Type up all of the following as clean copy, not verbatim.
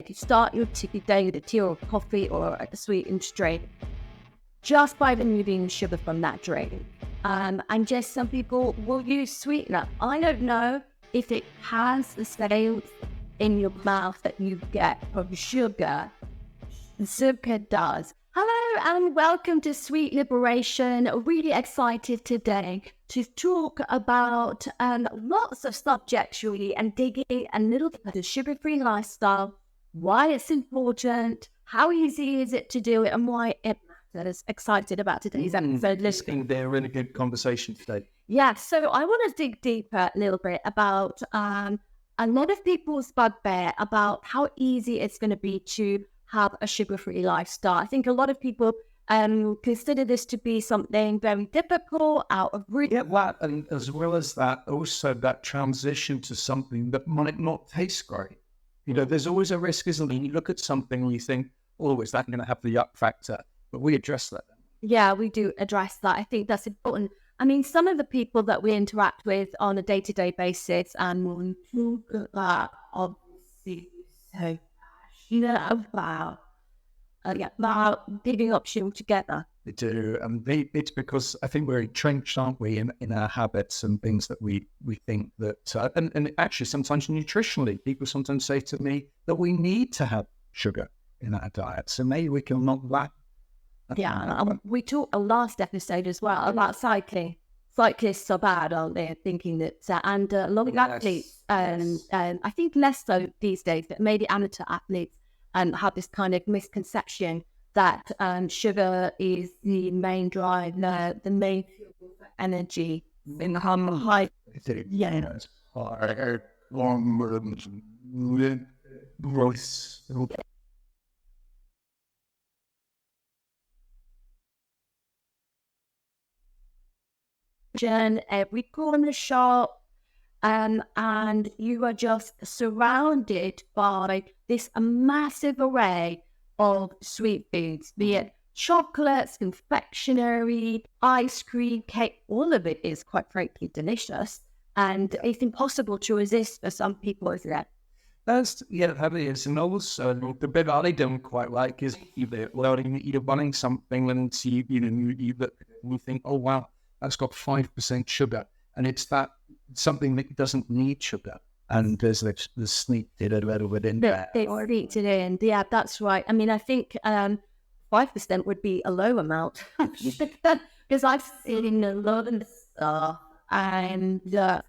You start your day with a tea or coffee or a sweetened drink just by removing sugar from that drink. And just some people will use sweetener. I don't know if it has the same in your mouth that you get from sugar. Zukr does. Hello and welcome to Sweet Liberation. Really excited today to talk about lots of subjects really and digging a little bit of the sugar-free lifestyle, why it's important, how easy is it to do it, and why it matters. Excited about today's episode. I think they're a really good conversation today. Yeah, so I want to dig deeper a little bit about a lot of people's bugbear about how easy it's going to be to have a sugar-free lifestyle. I think a lot of people consider this to be something very difficult, out of reach. Yeah, that, and as well as that, also that transition to something that might not taste great. You know, there's always a risk, isn't there? You look at something and you think, oh, is that going to have the yuck factor? But we address that. Yeah, we do address that. I think that's important. I mean, some of the people that we interact with on a day-to-day basis, and we'll talk about, obviously, so about giving up sugar together. They do, and it's because I think we're entrenched, aren't we, in our habits and things that we think that, and actually sometimes nutritionally, people sometimes say to me that we need to have sugar in our diet, so maybe we can knock that. Yeah, we talked last episode as well about cycling. Cyclists are bad, aren't they? Thinking that, and a lot of athletes, I think less so these days, but maybe amateur athletes have this kind of misconception that sugar is the main driver, the main fuel for energy in the high. Yeah, long voice. Every corner shop, and you are just surrounded by this massive array of sweet foods, be it chocolates, confectionery, ice cream, cake. All of it is quite frankly delicious, and it's impossible to resist for some people, isn't it? That is. And also, the bit I don't quite like is you're wanting something and you think, oh wow, that's got 5% sugar, and it's that something that doesn't need sugar. And there's sneaked it a little bit in there. They sneaked it in. Yeah, that's right. I mean, I think 5% would be a low amount because I've seen a lot of stuff, and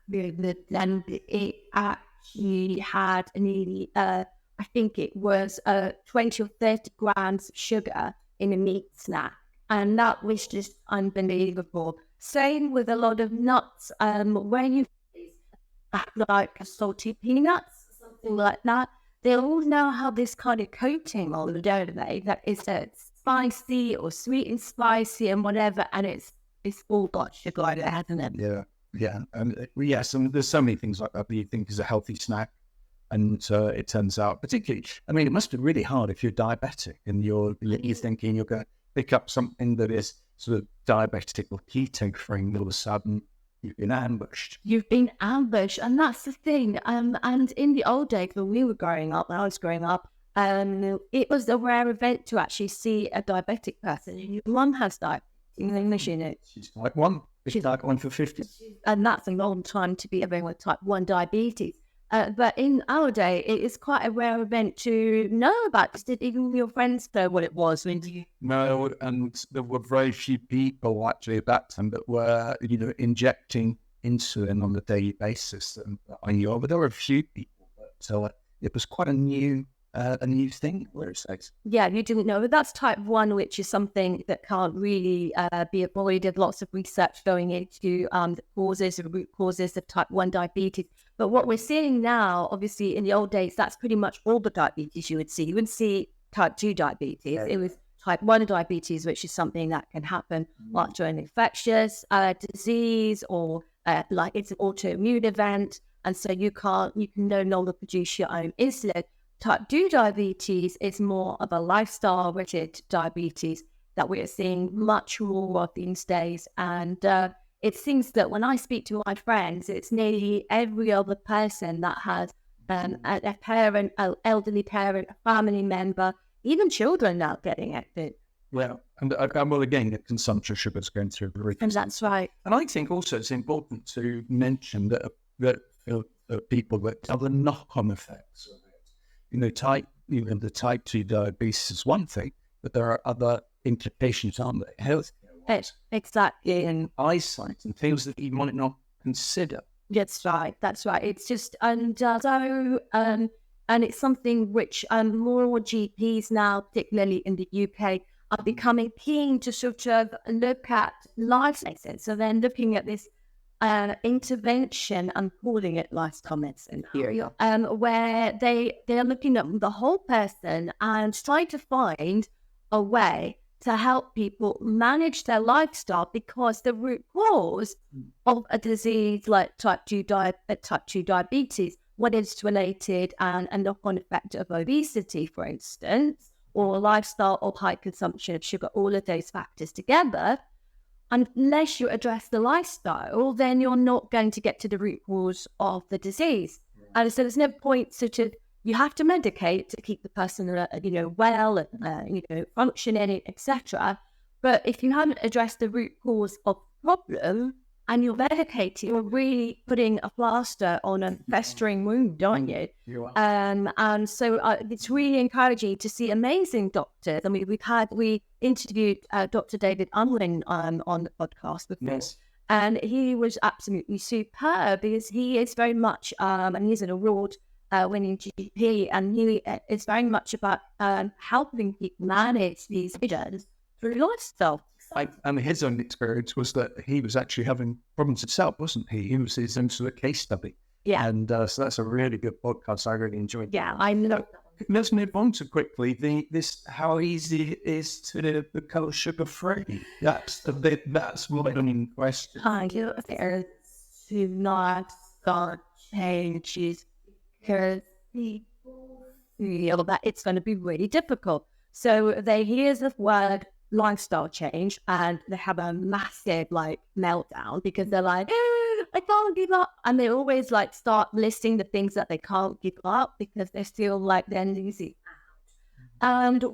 it actually had nearly, I think it was 20 or 30 grams of sugar in a meat snack, and that was just unbelievable. Same with a lot of nuts, where you like salty peanuts, something like that. They all now have this kind of coating on them, don't they? That is spicy or sweet and spicy and whatever, and it's all got sugar in it, hasn't it? Yeah, and yes, and there's so many things like that you think is a healthy snack, and it turns out, particularly, I mean, it must be really hard if you're diabetic and you're thinking you're going to pick up something that is sort of diabetic or keto free, and all of a sudden you've been ambushed. And that's the thing. And in the old days when we were growing up, when I was growing up, it was a rare event to actually see a diabetic person. Your mum has diabetes in English, you know. She's type 1. She's type 1 for 50. And that's a long time to be living with type 1 diabetes. But in our day, it is quite a rare event to know about. Did even your friends know what it was? No, and there were very few people actually at that time that were, injecting insulin on a daily basis. And I knew, but there were a few people. So it was quite a new thing, where it says. Yeah, you didn't know. But that's type 1, which is something that can't really be avoided. Lots of research going into the root causes of type 1 diabetes. But what we're seeing now, obviously, in the old days, that's pretty much all the diabetes you would see. You wouldn't see type 2 diabetes. It was type 1 diabetes, which is something that can happen after an infectious disease or like it's an autoimmune event. And so you can no longer produce your own insulin. Type 2 diabetes is more of a lifestyle-related diabetes that we're seeing much more of these days. And it seems that when I speak to my friends, it's nearly every other person that has a parent, an elderly parent, a family member, even children now getting it. Well, and well, again, the consumption of sugar is going through the roof. And that's right. And I think also it's important to mention that people that have the knock-on effects of it. The type 2 diabetes is one thing, but there are other implications on the health. Exactly. In eyesight and things that you might not consider. That's right. It's just, and it's something which more GPs now, particularly in the UK, are becoming keen to sort of look at lifestyle. So they're looking at this intervention, I'm calling it lifestyle medicine here, where they're looking at the whole person and trying to find a way to help people manage their lifestyle, because the root cause of a disease like type 2 diabetes, when it's related and a knock-on effect of obesity, for instance, or lifestyle or high consumption of sugar, all of those factors together, unless you address the lifestyle, then you're not going to get to the root cause of the disease. And so there's no point you have to medicate to keep the person, well and, functioning, etc. But if you haven't addressed the root cause of the problem and you're medicating, you're really putting a plaster on a festering wound, aren't you? And so it's really encouraging to see amazing doctors. I mean, we interviewed Dr. David Unwin on the podcast before. Yes. And he was absolutely superb, because he is very much, and he's an award winning GP, and he is very much about helping people manage these conditions through lifestyle. And his own experience was that he was actually having problems himself, wasn't he? He was his own sort of case study. Yeah. And so that's a really good podcast. I really enjoyed. Yeah, I know. Let's move on to quickly how easy it is to become sugar free. That's what I mean. Question. There's to not start changes, because people feel that it's going to be really difficult. So they hear the word lifestyle change and they have a massive meltdown, because they're like, I can't give up. And they always start listing the things that they can't give up, because they feel like they're losing out. And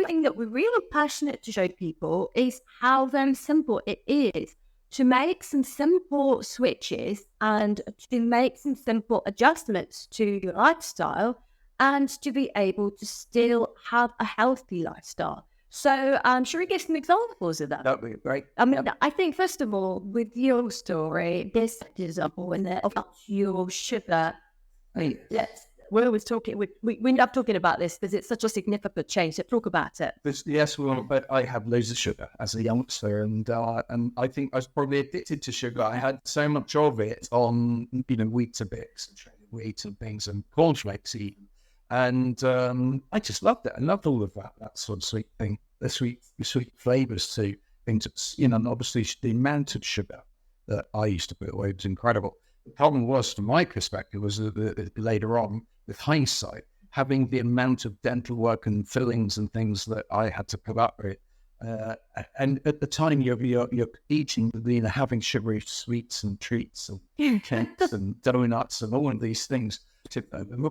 thing that we're really passionate to show people is how very simple it is to make some simple switches and to make some simple adjustments to your lifestyle, and to be able to still have a healthy lifestyle. So should we give some examples of that? That would be great. I mean, I think, first of all, with your story, this example in there of your sugar. Yes, we're always talking, we love talking about this because it's such a significant change. So talk about it. Yes, but I have loads of sugar as a youngster, and I think I was probably addicted to sugar. I had so much of it on, Weetabix and shredded wheat and things, and cornflakes even. And I just loved it. I loved all of that sort of sweet thing, the sweet flavors to things. And obviously the amount of sugar that I used to put away was incredible. The problem was, from my perspective, was that later on, with hindsight, having the amount of dental work and fillings and things that I had to put up with. And at the time, you're eating, having sugary sweets and treats and cakes and donuts and all of these things.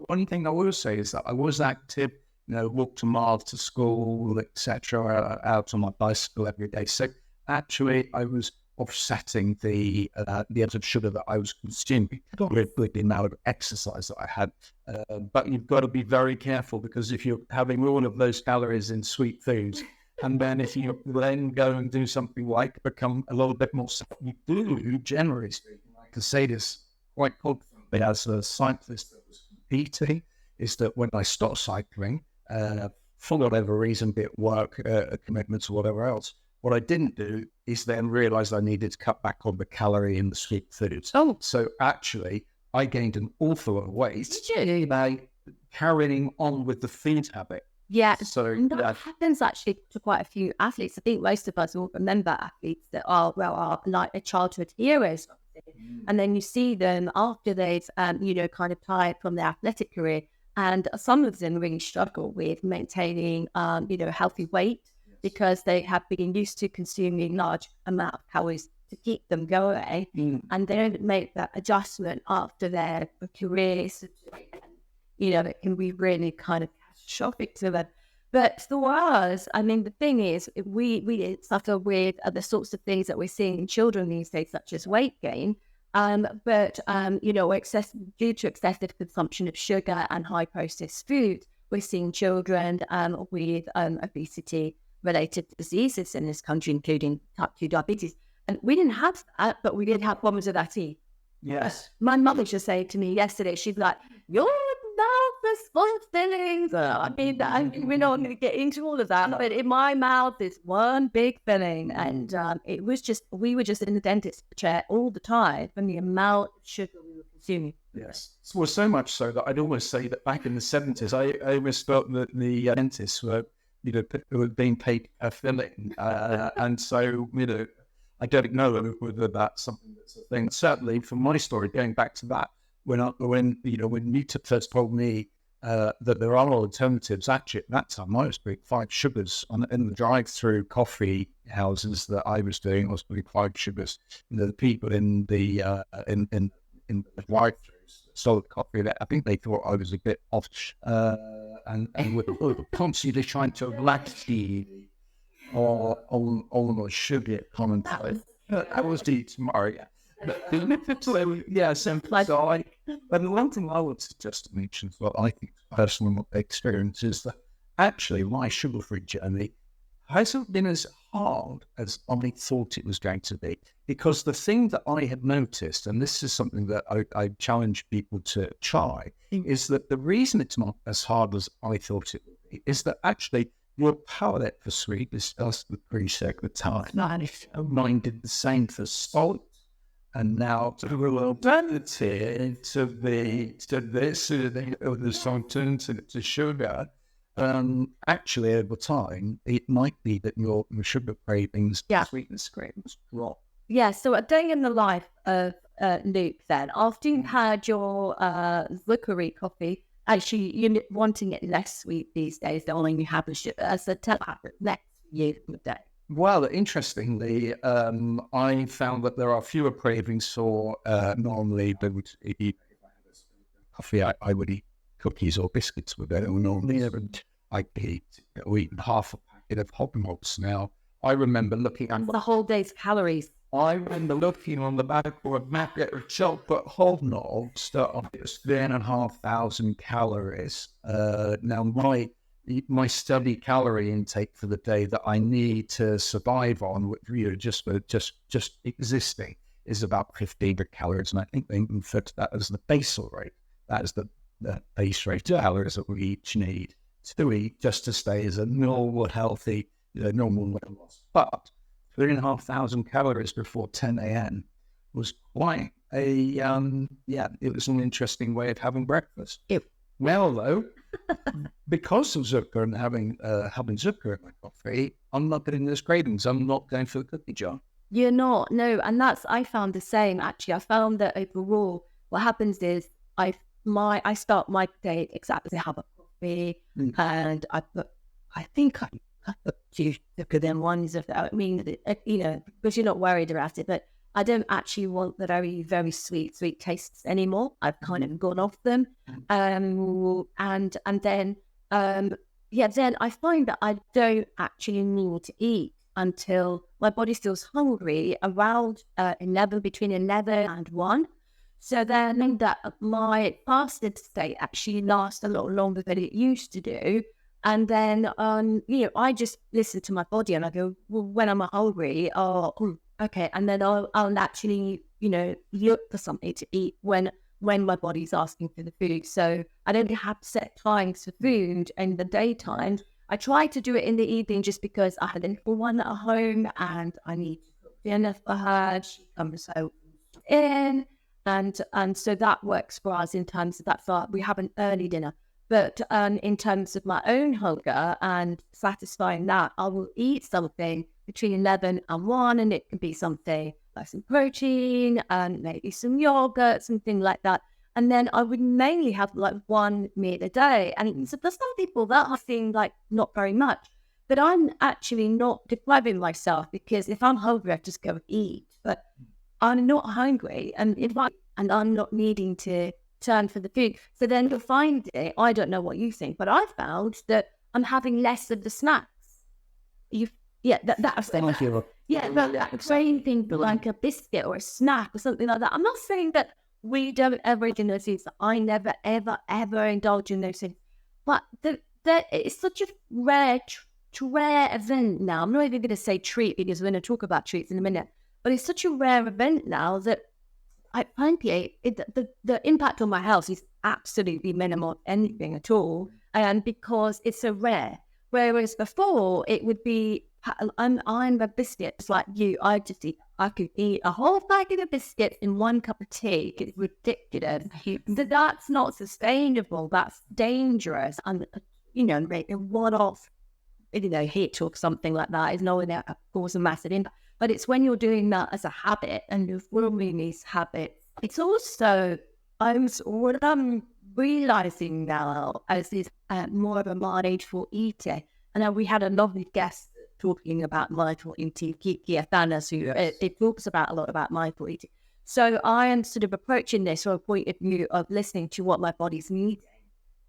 One thing I will say is that I was active, walked a mile to school, etc., out on my bicycle every day. So actually, I was offsetting the amount of sugar that I was consuming with the amount of exercise that I had. But you've got to be very careful, because if you're having all of those calories in sweet foods, and then if you then go and do something like become a little bit more, you do, generally speaking, I can say this quite confidently as a cyclist that was competing, is that when I stopped cycling, for whatever reason, be it work, commitments or whatever else, what I didn't do is then realize I needed to cut back on the calorie in the sweet foods. Oh. So actually, I gained an awful lot of weight by carrying on with the food habit. Yeah, so that happens actually to quite a few athletes. I think most of us will remember athletes that are like a childhood heroes. And then you see them after they've, kind of tired from their athletic career. And some of them really struggle with maintaining, healthy weight, because they have been used to consuming large amount of calories to keep them going. And they don't make that adjustment after their careers. it can be really kind of catastrophic to them. But for us, I mean, the thing is, we suffer with the sorts of things that we're seeing in children these days, such as weight gain. But due to excessive consumption of sugar and high processed food, we're seeing children with obesity-related diseases in this country, including type 2 diabetes. And we didn't have that, but we did have problems with our teeth. Yes. My mother just said to me yesterday, she's like, your mouth is full of fillings. I mean, we're not going to get into all of that, but in my mouth is one big filling. And we were just in the dentist chair all the time from the amount of sugar we were consuming. Yes. Well, so much so that I'd almost say that back in the 70s, I almost felt that the dentists were being paid a filling. And so, I don't know whether that's something that's a thing. Certainly, from my story, going back to that, when you first told me that there are alternatives, actually at that time I was putting 5 sugars in the drive-through coffee houses that I was doing. I was putting 5 sugars. The people in the the drive-throughs sold coffee. I think they thought I was a bit off, and were constantly trying to laxity or all the sugar commentary. I was eat tomorrow. Yeah, so but the one thing I would suggest to mention, what I think personal experience is that actually my sugar-free journey hasn't been as hard as I thought it was going to be. Because the thing that I had noticed, and this is something that I challenge people to try, is that the reason it's not as hard as I thought it would be is that actually your palate for sweet is just the pre-sec the time. Mine did the same for salt. And now to the alternative to the something to sugar, actually over time, it might be that your sugar cravings, sweetness cravings drop. Yeah, so a day in the life of Luke then, after you've had your Zukr coffee, actually you're wanting it less sweet these days, the only you have the sugar, as a tell habit next year of the day. Well, interestingly, I found that there are fewer cravings for normally they would eat coffee. I would eat cookies or biscuits with it. Normally, I eat half a packet of hobnobs. Now, I remember looking at the whole day's calories. I remember looking on the back of a packet of chocolate hobnobs that was 3,500 calories. Now, my steady calorie intake for the day that I need to survive on, just existing, is about 1,500 calories, and I think they refer to that as the basal rate. That is the base rate of calories that we each need to eat just to stay as a normal, healthy, normal weight loss. But 3,500 calories before 10 a.m. was quite it was an interesting way of having breakfast. Well, though, because of Zukr and having Zukr in my coffee, I'm not getting those cravings. I'm not going for the cookie jar. You're not, no. And I found the same, actually. I found that overall, what happens is I start my day exactly how I coffee, and I put 2 Zukr then ones of that. I mean, because you're not worried about it, but I don't actually want the very, very sweet tastes anymore. I've kind of gone off them. And then I find that I don't actually need to eat until my body feels hungry around between 11 and 1. So then that my fasted state actually lasts a lot longer than it used to do. And then, I just listen to my body and I go, well, when I'm hungry, okay. And then I'll actually, look for something to eat when my body's asking for the food. So I don't have set times for food in the daytime. I try to do it in the evening just because I had a little one at home and I need to cook dinner for her. She comes so in. And so that works for us in terms of that. So we have an early dinner. But in terms of my own hunger and satisfying that, I will eat something between 11 and 1, and it can be something like some protein and maybe some yogurt, something like that. And then I would mainly have like 1 meal a day. And so there's some people that seem like not very much, but I'm actually not depriving myself, because if I'm hungry, I just go eat. But I'm not hungry, and I'm not needing to turn for the food. So then you'll find it, I don't know what you think, but I found that I'm having less of the snacks. That's the that craving for like a biscuit or a snack or something like that. I'm not saying that we don't ever indulge in those things. I never, ever, ever indulge in those things. But it's such a rare event now. I'm not even going to say treat because we're going to talk about treats in a minute. But it's such a rare event now that I frankly, the impact on my health is absolutely minimal, anything at all. And because it's so rare. Whereas before, it would be, I'm a biscuit, just like you. I could eat a whole packet of biscuits in one cup of tea. It's ridiculous. So that's not sustainable. That's dangerous. And, maybe one-off, hit or something like that is not going to cause a massive impact. But it's when you're doing that as a habit and you're forming these habits. It's also, what I'm realizing now as this more of a mindful eater. And we had a lovely guest talking about mindful eating, Kiki Athanas, who it talks about a lot about mindful eating. So I am sort of approaching this from a point of view of listening to what my body's needing.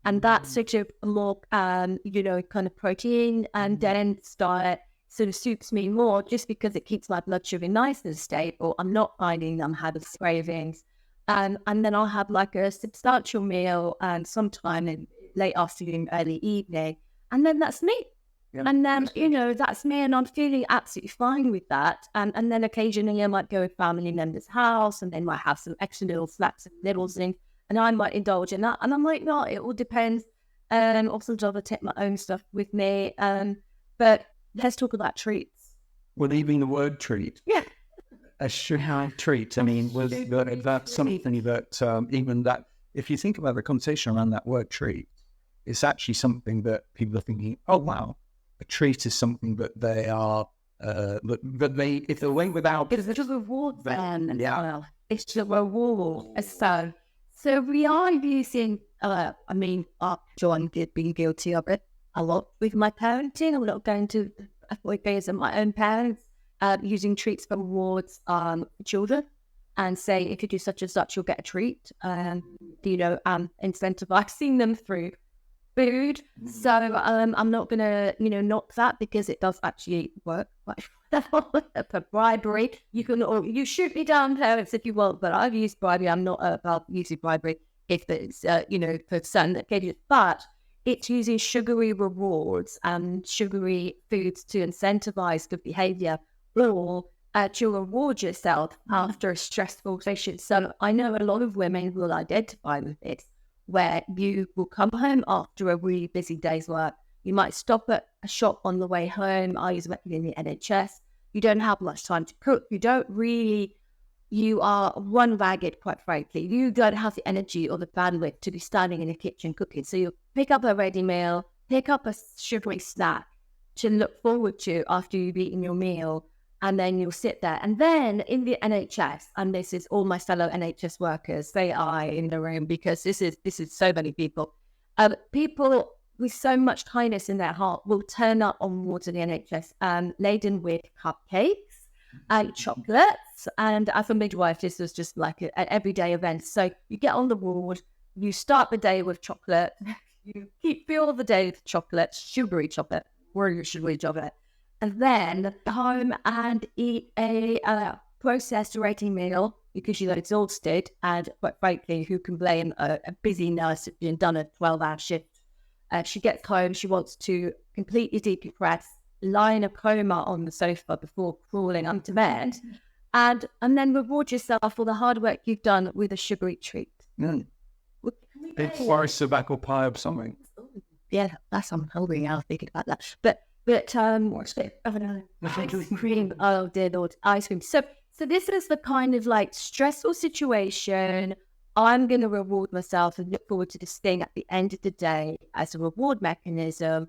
And that sort of more, kind of protein and dense diet sort of suits me more just because it keeps my blood sugar nice and stable. I'm not finding I'm having cravings. And then I'll have like a substantial meal and sometime in late afternoon, early evening. And then that's me. Yeah. And then, that's me and I'm feeling absolutely fine with that. And then occasionally I might go to family member's house and they might have some extra little snacks and little things. And I might indulge in that. And I'm like, no, it all depends. Or sometimes I take my own stuff with me. But let's talk about treats. Well, even the word treat. Yeah. A sugar treat. I mean, that's something that, even that, if you think about the conversation around that word treat, it's actually something that people are thinking, oh, wow, a treat is something that they are, if they went without. It's a reward then. Yeah. It's a reward. So we are using, John did being guilty of it a lot with my parenting. I'm not going to avoid days of my own parents, using treats for rewards for children and say, if you do such and such, you'll get a treat. Incentivizing them through food. So I'm not going to, knock that because it does actually work. For bribery, you shoot me down, parents, if you want, but I've used bribery. I'm not about using bribery if it's, for certain occasions, but it's using sugary rewards and sugary foods to incentivize good behavior or to reward yourself after a stressful session. So I know a lot of women will identify with this, where you will come home after a really busy day's work. You might stop at a shop on the way home. I use working in the NHS. You don't have much time to cook. You are run ragged, quite frankly. You don't have the energy or the bandwidth to be standing in the kitchen cooking. So you pick up a ready meal, pick up a sugary snack to look forward to after you've eaten your meal, and then you'll sit there. And then in the NHS, and this is all my fellow NHS workers, they are in the room because this is so many people. People with so much kindness in their heart will turn up on wards in the NHS laden with cupcakes and chocolates. And as a midwife, this was just like an everyday event. So you get on the ward, you start the day with chocolate, you fuel the day with chocolate, sugary chocolate, and then home and eat a processed rating meal because you're exhausted. And quite frankly, who can blame a busy nurse if you've done a 12-hour shift? She gets home, she wants to completely decompress, lie in a coma on the sofa before crawling onto bed, and then reward yourself for the hard work you've done with a sugary treat. It's Boris apple pie or something. Yeah, I'm hungry now thinking about that. But what's it? Ice cream. Oh dear Lord, ice cream. So this is the kind of like stressful situation. I'm going to reward myself and look forward to this thing at the end of the day as a reward mechanism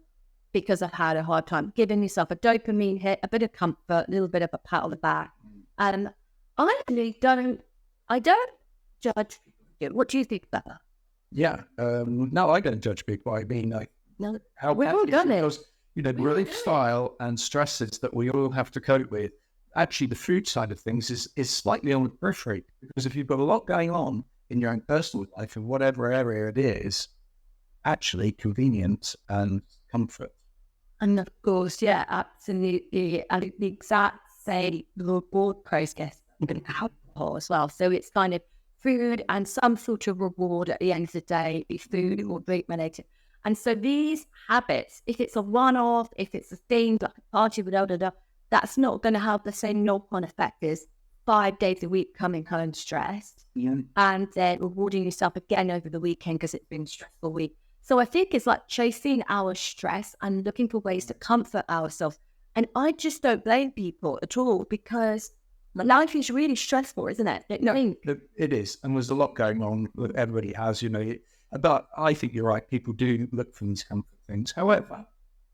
because I've had a hard time. Giving yourself a dopamine hit, a bit of comfort, a little bit of a pat on the back. And I really don't judge people. What do you think about that? Yeah. No, I don't judge people. I mean, how we've all done it. Relief style and stresses that we all have to cope with. Actually, the food side of things is slightly on the periphery because if you've got a lot going on in your own personal life, in whatever area it is, actually convenience and comfort. And of course, yeah, absolutely. And the exact same reward process with alcohol as well. So it's kind of food and some sort of reward at the end of the day, be food or drink related. And so these habits, if it's a one-off, if it's a thing like a party, that's not going to have the same knock-on effect as 5 days a week coming home stressed and then rewarding yourself again over the weekend because it's been a stressful week. So I think it's like chasing our stress and looking for ways to comfort ourselves. And I just don't blame people at all because life is really stressful, isn't it? It is. And there's a lot going on that everybody has, But I think you're right. People do look for these comfort things. However,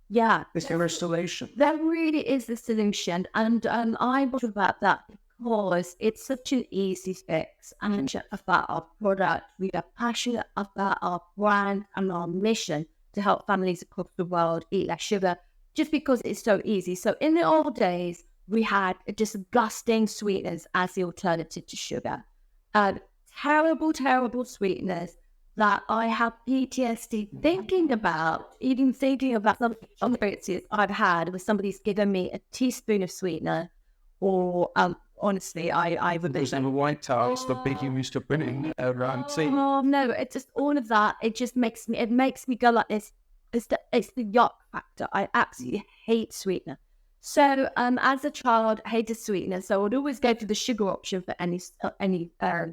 it's a solution. There really is the solution. And I talk about that because it's such an easy fix. And about our product, we are passionate about our brand and our mission to help families across the world eat less sugar, just because it's so easy. So in the old days, we had disgusting sweeteners as the alternative to sugar. Terrible, terrible sweeteners that I have PTSD thinking about some experiences I've had where somebody's given me a teaspoon of sweetener or honestly, I would... Those little white tiles that people used to put in around tea. Oh, no, it's just all of that. It just makes me go like this. It's the yuck factor. I absolutely hate sweetener. So as a child, I hated sweetener. So I would always go for the sugar option for any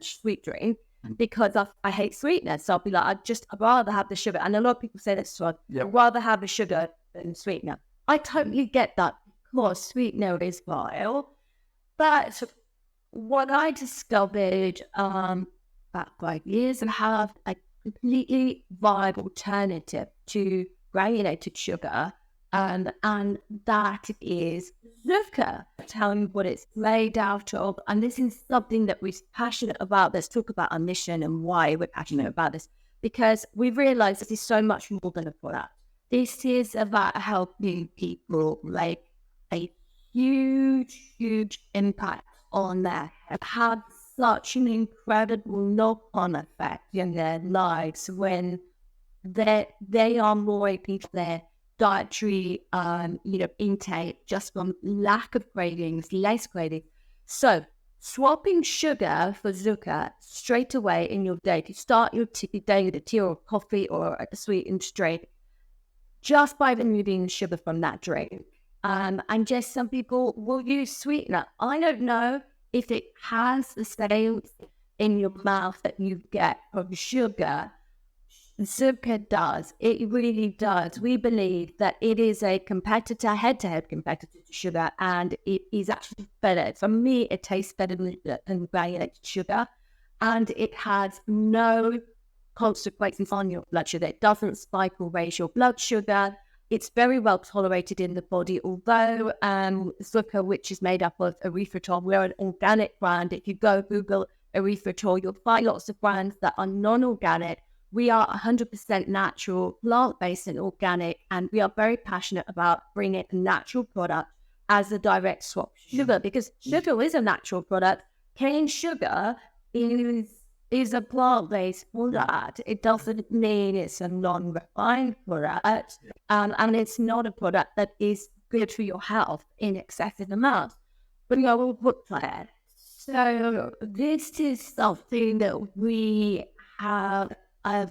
sweet drink because I hate sweetener. So I'll be like, I'd rather have the sugar. And a lot of people say this, so I'd rather have the sugar than the sweetener. I totally get that because sweetener is vile. But what I discovered about 5 years and have a completely viable alternative to granulated sugar, and that is Zukr. Tell me what it's made out of. And this is something that we're passionate about. Let's talk about our mission and why we're passionate about this. Because we've realized this is so much more than a product. This is about helping people make a huge impact on their health, have such an incredible knock-on effect in their lives when they are more open to their dietary intake just from lack of cravings, less cravings. So swapping sugar for Zukr straight away in your day, if you start your day with a tea or coffee or a sweetened drink, just by removing the sugar from that drink. And just some people will use sweetener. I don't know if it has the same in your mouth that you get from sugar. Zukr does. It really does. We believe that it is a competitor, head-to-head competitor to sugar, and it is actually better. For me, it tastes better than granulated sugar, and it has no consequences on your blood sugar. It doesn't spike or raise your blood sugar. It's very well tolerated in the body, although Zukr, which is made up of erythritol, we're an organic brand. If you go Google erythritol, you'll find lots of brands that are non-organic. We are 100% natural, plant-based and organic, and we are very passionate about bringing a natural product as a direct swap sugar, because sugar is a natural product. Cane sugar is a plant-based product. It doesn't mean it's a non-refined product, and it's not a product that is good for your health in excessive amounts. But we'll put that. So this is something that we have a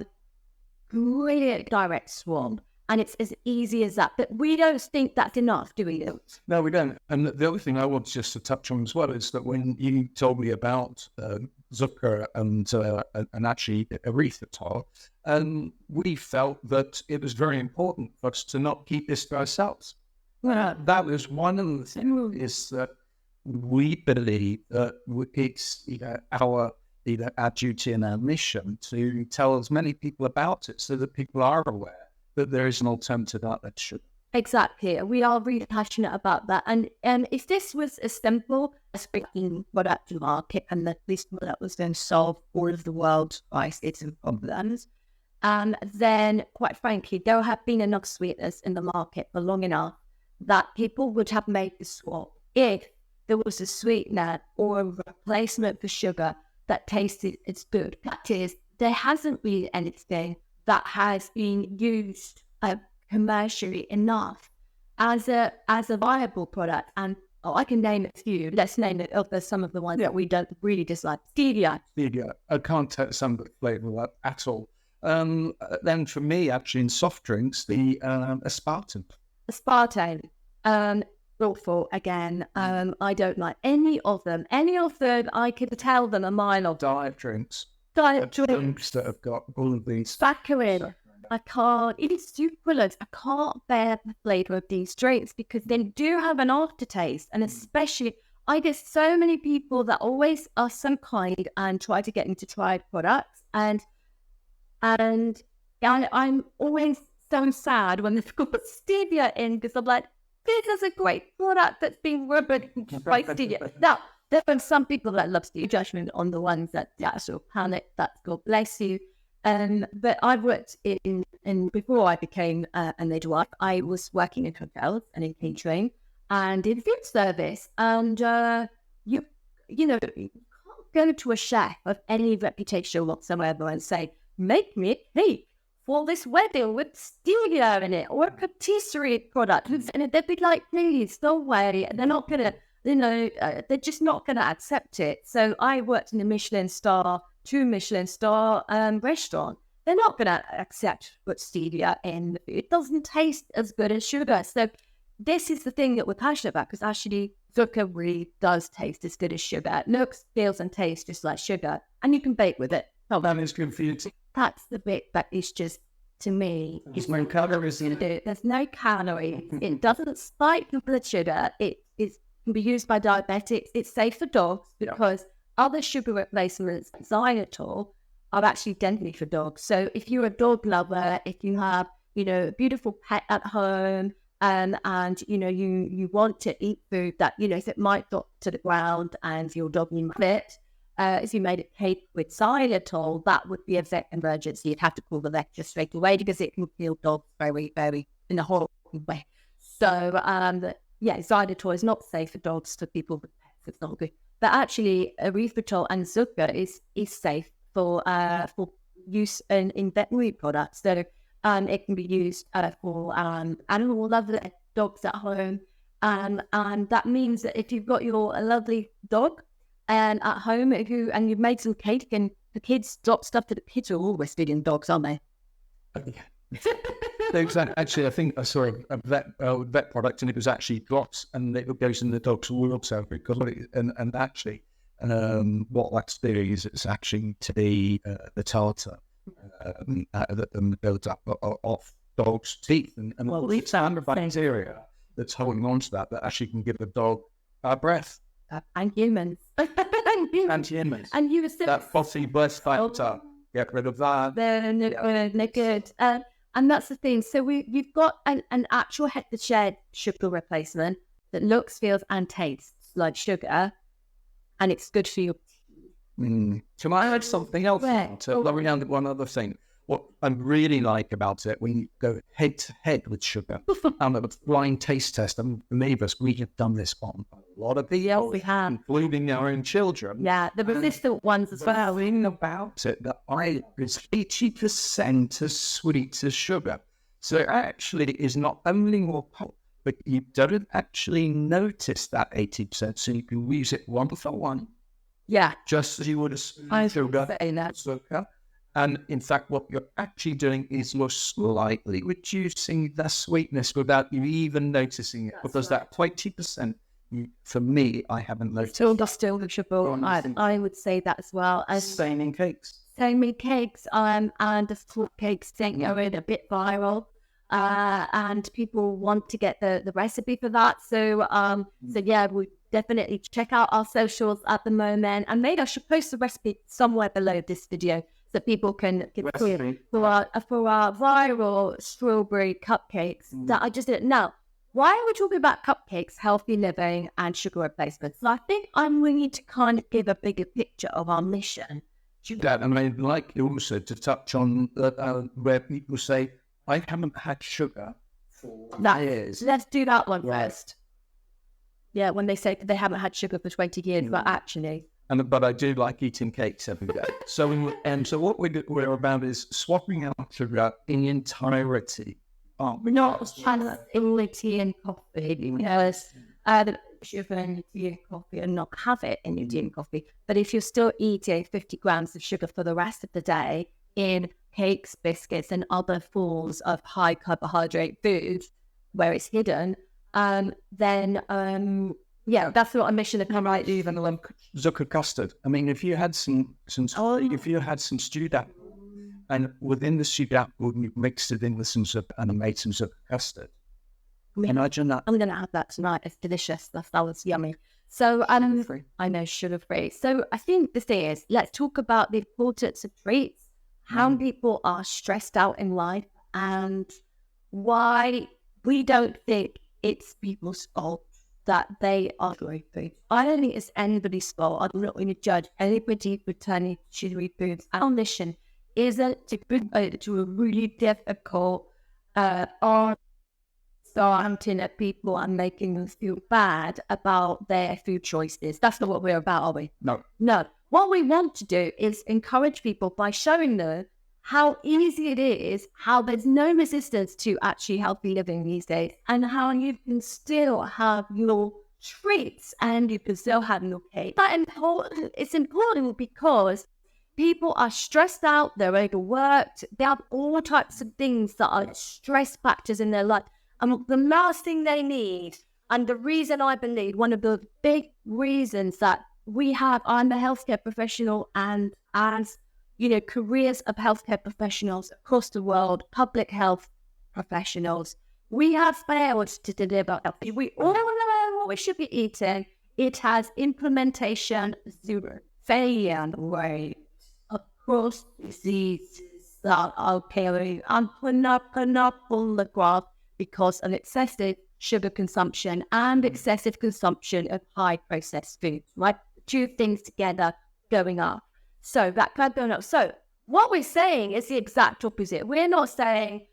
brilliant direct swap, and it's as easy as that. But we don't think that's enough, do we? No, we don't. And the other thing I want just to touch on as well is that when you told me about Zukr and actually erythritol, we felt that it was very important for us to not keep this to ourselves. That was one of the things, is that we believe that it's our duty and our mission to tell as many people about it so that people are aware that there is an alternative out there to sugar. Exactly. We are really passionate about that. And if this was as simple as bringing product to market and that this product was going to solve all of the world's crises and problems, then quite frankly, there have been enough sweeteners in the market for long enough that people would have made the swap if there was a sweetener or a replacement for sugar that tasted it's good. That is, there hasn't been anything that has been used commercially enough as a viable product. And I can name a few. Let's name it. There's some of the ones that we don't really dislike. Stevia. I can't take some of the flavour of that at all. Then for me, actually, in soft drinks, the aspartame. Aspartame. Awful again. I don't like any of them. I could tell them a mile off. Diet drinks. Drinks that have got all of these. Saccharin. I can't. It is sucralose. I can't bear the flavour of these drinks because they do have an aftertaste, and especially I get so many people that always are so kind and try to get me to try products, and I'm always so sad when they've got stevia in because I'm like, this is a great product that's been rubbed by stevia. Now, there are some people that love stevia, judgment on the ones that sort of panic, that's God bless you. But I've worked in before I became a midwife, I was working in hotels and in catering and in food service. And you know, you can't go to a chef of any reputation whatsoever and say, make me a cake for this wedding with stevia in it, or a patisserie product. And they'd be like, please, don't worry. They're not going to, they're just not going to accept it. So I worked in a two Michelin star restaurant. They're not going to accept put stevia in. It doesn't taste as good as sugar. So this is the thing that we're passionate about, because actually Zukr really does taste as good as sugar. It looks, feels and tastes just like sugar, and you can bake with it. That is good for you too. That's the bit that is just, to me, there's no calories in it. There's no calories. It doesn't spike the blood sugar. It can be used by diabetics. It's safe for dogs because other sugar replacements, xylitol, are actually deadly for dogs. So if you're a dog lover, if you have, a beautiful pet at home, and you want to eat food that, if it might drop to the ground and your dog needs it, if you made a cake with xylitol, that would be a vet emergency. You'd have to call the vet just straight away because it can kill dogs very, very in a horrible way. So, xylitol is not safe for dogs, for people with pets. It's not good. But actually, erythritol and Zukr is safe for use in veterinary products. So it can be used for animal lovers, dogs at home. And that means that if you've got your lovely dog and at home and you've made some cake and the kids drop stuff to the kids are always feeding dogs, aren't they? Exactly. Actually, I think I saw a vet product and it was actually drops and it goes in the dog's water because and actually what that's doing is it's actually to the tartar that builds up off dogs' teeth and it's a bacteria that's holding on to that actually can give the dog breath. And humans. And humans. And you were saying that bossy breath factor. Get rid of that. They're good. And that's the thing. So you've got an actual head-to-shed sugar replacement that looks, feels, and tastes like sugar, and it's good for your teeth. Can I add something else? Let me add one other thing. What I really like about it, when you go head-to-head with sugar, and a blind taste test, and believe us, we have done this on a lot of people, we have, including our own children. Yeah, the resistant ones as well. About it, that it's 80% as sweet as sugar. So it actually is not only more pop, but you don't actually notice that 80%, so you can use it one for one. Yeah. Just as you would a sugar. And in fact, what you're actually doing is you're slightly reducing the sweetness without you even noticing it. Because that 20%, for me, I haven't noticed. Still distinguishable. I would say that as well. Same in cakes. And the fruit cakes thing are a bit viral. And people want to get the recipe for that. So we definitely check out our socials at the moment. And maybe I should post the recipe somewhere below this video, so people can get for our viral strawberry cupcakes that I just didn't know. Why are we talking about cupcakes, healthy living, and sugar replacements? So I think we need to kind of give a bigger picture of our mission. That, and I'd like also to touch on where people say, I haven't had sugar for years. Let's do that one first. Yeah, when they say they haven't had sugar for 20 years, but actually... but I do like eating cakes every day. So what we're about is swapping out sugar in the entirety. We're not trying to in tea and coffee because sugar in tea and coffee and not have it in your tea and coffee. But if you're still eating 50 grams of sugar for the rest of the day in cakes, biscuits, and other forms of high carbohydrate foods where it's hidden, then that's not a mission to come right. Even Zukr custard. I mean, if you had some stewed apple, and within the stewed apple you mixed it in with some Zukr and made some Zukr custard. Imagine that. I'm going to have that tonight. It's delicious. That was yummy. So I know, sugar-free. So I think the thing is, let's talk about the importance of treats, how people are stressed out in life, and why we don't think it's people's fault that they are going food. I don't think it's anybody's fault. I'm not going to judge anybody for turning to sugary foods. Our mission isn't to put to a really difficult starting at people and making them feel bad about their food choices. That's not what we're about, are we? No. What we want to do is encourage people by showing them how easy it is, how there's no resistance to actually healthy living these days, and how you can still have your treats and you can still have your cake. It's important because people are stressed out, they're overworked, they have all types of things that are stress factors in their life. And the last thing they need, and the reason I believe, one of the big reasons that I'm a healthcare professional, and as careers of healthcare professionals across the world, public health professionals, we have failed to deliver healthy. We all know what we should be eating. It has implementation zero, failure rate across diseases that are carrying and putting up on the graph because of excessive sugar consumption and excessive consumption of high processed foods, right? Two things together going up. So that can go up. So what we're saying is the exact opposite. We're not saying,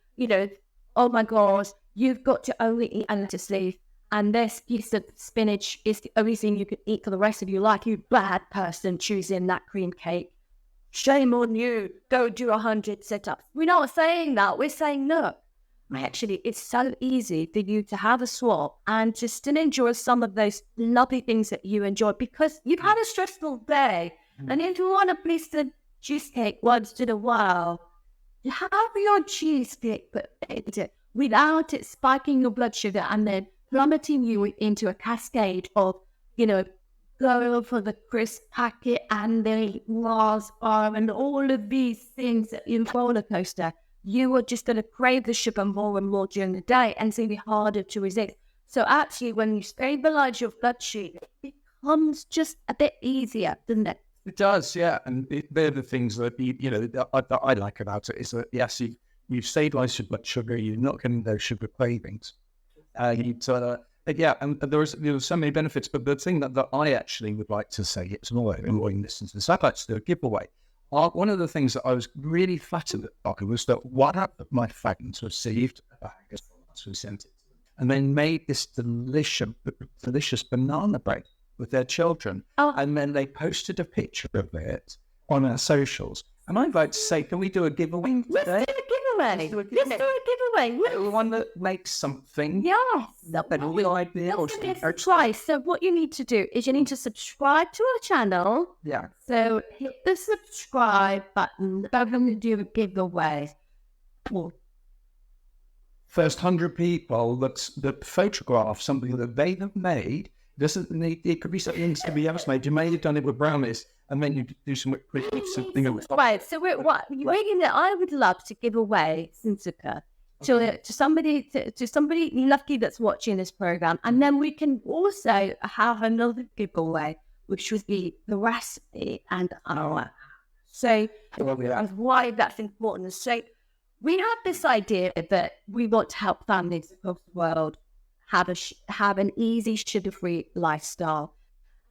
oh my God, you've got to only eat a lettuce leaf and this piece of spinach is the only thing you can eat for the rest of your life. You bad person choosing that cream cake. Shame on you. Go do 100 sit-ups. We're not saying that. We're saying, look, actually, it's so easy for you to have a swap and to still enjoy some of those lovely things that you enjoy because you've had a stressful day. And if you want a piece of cheesecake once in a while, you have your cheesecake without it spiking your blood sugar and then plummeting you into a cascade of, going for the crisp packet and the Mars bar and all of these things in roller coaster. You are just going to crave the sugar more and more during the day, and it's going to be harder to resist. So actually, when you stabilize your blood sugar, it becomes just a bit easier, doesn't it? It does, yeah. And they're the things that that I like about it is that yes, you've stabilized your blood sugar, you're not getting those sugar cravings. And there was so many benefits. But the thing that I actually would like to say, it's not annoying listen to this, I'd like to do a giveaway. One of the things that I was really flattered by was that one of my friends received a bag of products we sent it, and then made this delicious banana bread with their children. And then they posted a picture of it on our socials. And I'd like to say, can we do a giveaway today? Let's do a giveaway. One that makes something. Yes. That's a real idea. Try. So what you need to do is you need to subscribe to our channel. Yeah. So hit the subscribe button. We're going to do a giveaway. First 100 people that photograph something that they have made. It could be something that somebody else made. You may have done it with brownies, and then you do some something else. Right. So I would love to give away some Zukr to somebody lucky that's watching this program, and then we can also have another giveaway, which would be the recipe and our. So why that's important. So we have this idea that we want to help families across the world have an easy sugar-free lifestyle.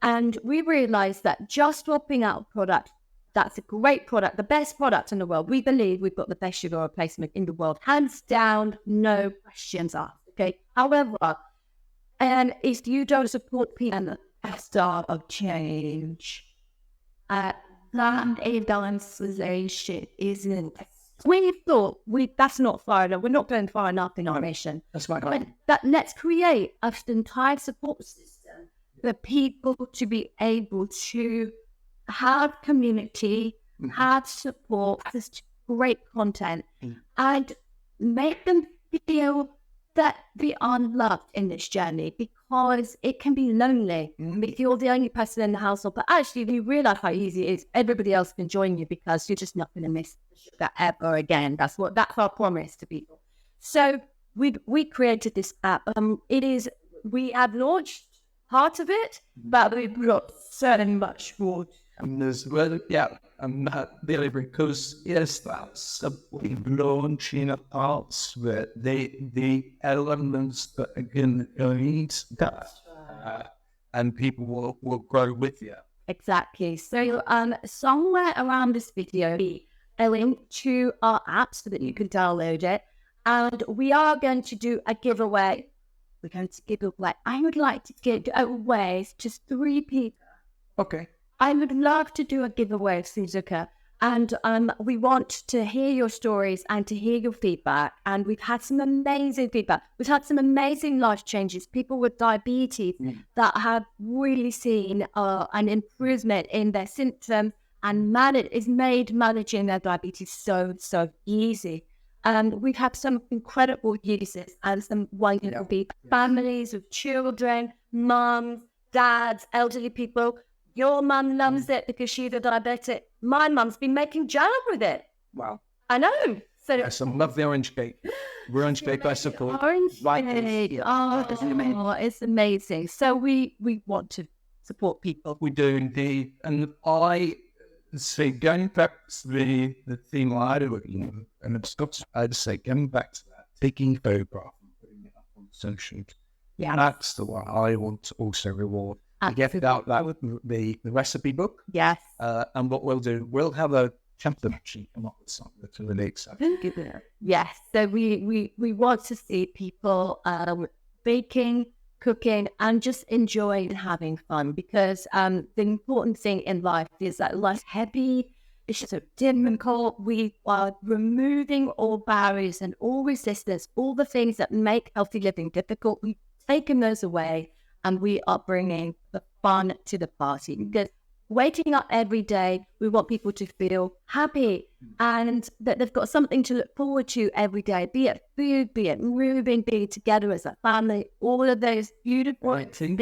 And we realized that just swapping out a product, that's a great product, the best product in the world. We believe we've got the best sugar replacement in the world, hands down, no questions asked. Okay. However, and if you don't support people, a start of change. That imbalanceization isn't. We thought that's not far enough. We're not going far enough in our mission. That's my But point. let's create an entire support system for people to be able to have community, have support, access to great content, and make them feel that they are loved in this journey, because it can be lonely if you're the only person in the household. But actually, if you realize how easy it is, everybody else can join you, because you're just not going to miss that ever again. That's our promise to people. So we created this app. We have launched part of it, but we've got so much more. And there's and that really, because that's launching parts that the elements that are going to need that, and people will grow with you. Exactly. So somewhere around this video, a link to our app so that you can download it, and we are going to do a giveaway. We're going to give away. I would like to give away just 3 people. Okay. I would love to do a giveaway of Zukr, and we want to hear your stories and to hear your feedback. And we've had some amazing feedback. We've had some amazing life changes. People with diabetes that have really seen an improvement in their symptoms, and it's made managing their diabetes so easy. And we've had some incredible users and some wonderful people, families with children, mums, dads, elderly people. Your mum loves it because she's a diabetic. My mum's been making jam with it. Wow. I know. So Yes, I love the orange cake. Orange cake I support. Orange cake. Oh, it's amazing. So we want to support people. We do indeed. And I say, going back to the theme I do, and it's not, I'd say, going back to that, taking a photograph and putting it up on social. Yeah. That's the one I want to also reward. I get it out that with the recipe book. Yes. And what we'll do, we'll have a chapter sheet come up with something that's really exciting. Yes. So we want to see people baking, cooking, and just enjoying having fun, because the important thing in life is that life's heavy. It's just so difficult. We are removing all barriers and all resistance, all the things that make healthy living difficult. We've taken those away, and we are bringing the fun to the party, because waking up every day, we want people to feel happy and that they've got something to look forward to every day, be it food, be it moving, be it together as a family, all of those beautiful things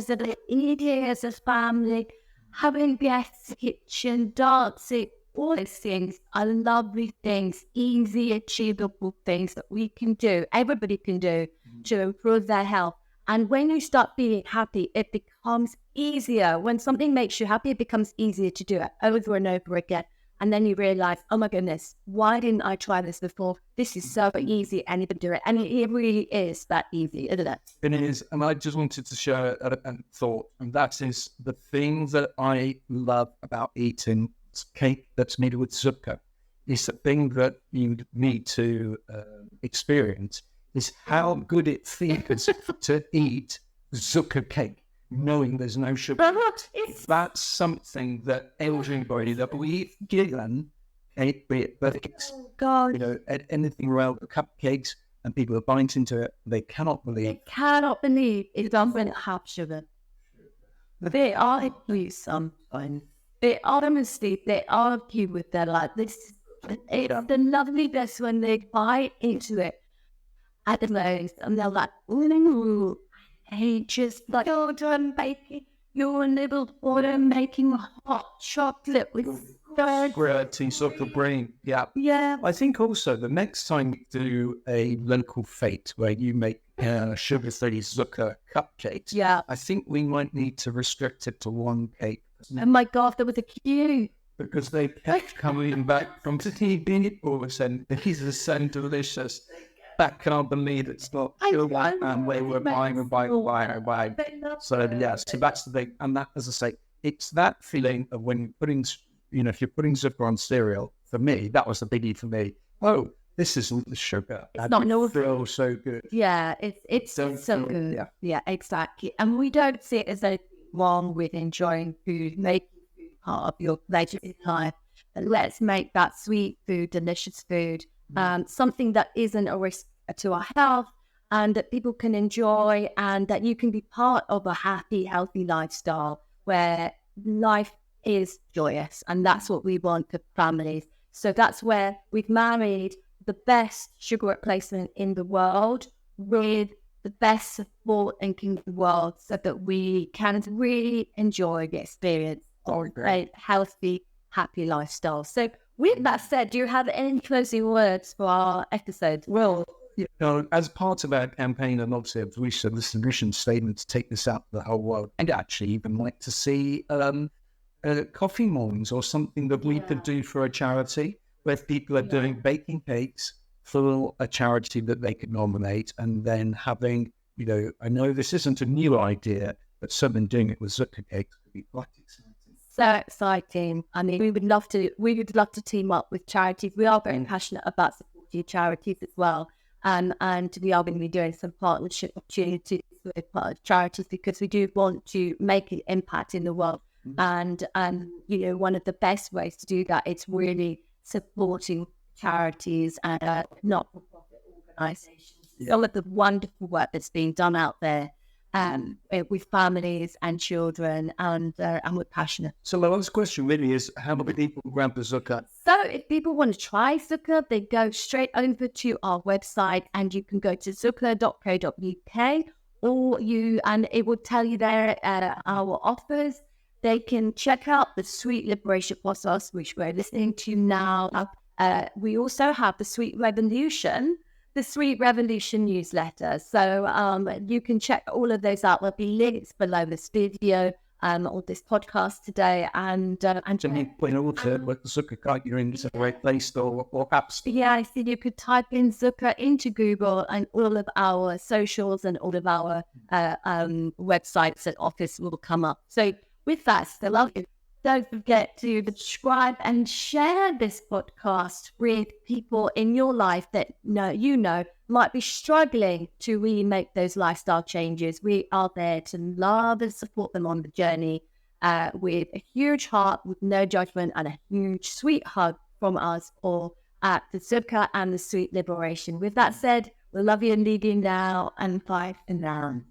that they're eating as a family, having guests, kitchen, dancing, all those things are lovely things, easy, achievable things that we can do, everybody can do to improve their health. And when you start being happy, it becomes easier. When something makes you happy, it becomes easier to do it over and over again. And then you realize, oh my goodness, why didn't I try this before? This is so easy, and you can do it. And it really is that easy, isn't it? It is. And I just wanted to share a thought, and that is the thing that I love about eating cake that's made with Zukr. Is the thing that you need to experience is how good it feels to eat Zukr cake, knowing there's no sugar. That's something that everybody that we eat given cake, be it birthdays, anything around the cupcakes, and people are biting into it, they cannot believe. It doesn't have sugar. They argue sometimes. They argue with their life. It's the loveliness when they bite into it at the most, and they're like, ooh, hey, just like children baking your little daughter making hot chocolate with Tea sort of brain. Yeah. I think also the next time you do a local fete where you make sugar-free Zukr cupcakes, I think we might need to restrict it to one cake. Oh my God, there was a queue. Because they kept coming back from the TV or saying, these are so delicious. That can't believe it's not sugar, and we were buying. So that's the thing. And that, as I say, it's that feeling of when you're putting, if you're putting Zukr on cereal, for me, that was the biggie for me. Oh, this isn't the sugar. It's not no so good. Yeah, it's so good. Yeah, exactly. And we don't see it as a wrong with enjoying food, making food part of your later in life. And let's make that sweet food, delicious food, something that isn't a risk to our health and that people can enjoy, and that you can be part of a happy, healthy lifestyle where life is joyous. And that's what we want for families. So that's where we've married the best sugar replacement in the world with the best support in the world, so that we can really enjoy the experience of a healthy, happy lifestyle. So with that said, do you have any closing words for our episode? Well, as part of our campaign, and obviously as we said, the mission statement to take this out to the whole world, I'd actually even like to see coffee mornings or something that we could do for a charity, where people are doing baking cakes for a charity that they could nominate, and then having, I know this isn't a new idea, but someone doing it with Zukr cakes would be quite exciting. So exciting. I mean, we would love to team up with charities. We are very passionate about supporting charities as well. And we are going to be doing some partnership opportunities with charities, because we do want to make an impact in the world. And one of the best ways to do that is really supporting charities and not-for-profit organisations. All of the wonderful work that's being done out there with families and children, and we're passionate. So the last question really is, how do people grab the Zukr? So if people want to try Zukr, they go straight over to our website, and you can go to zukr.co.uk, and it will tell you there our offers. They can check out the Sweet Liberation podcast, which we're listening to now. We also have the Sweet Revolution newsletter. So you can check all of those out. There'll be links below this video or this podcast today. And point also with the Zukr, you're in the right place or apps. Yeah, so you could type in Zukr into Google, and all of our socials and all of our websites and office will come up. So with that, I love you. Don't forget to subscribe and share this podcast with people in your life that might be struggling to really make those lifestyle changes. We are there to love and support them on the journey with a huge heart, with no judgment, and a huge sweet hug from us all at the Zukr and the Sweet Liberation. With that said, we love you and leave you now, and bye for now.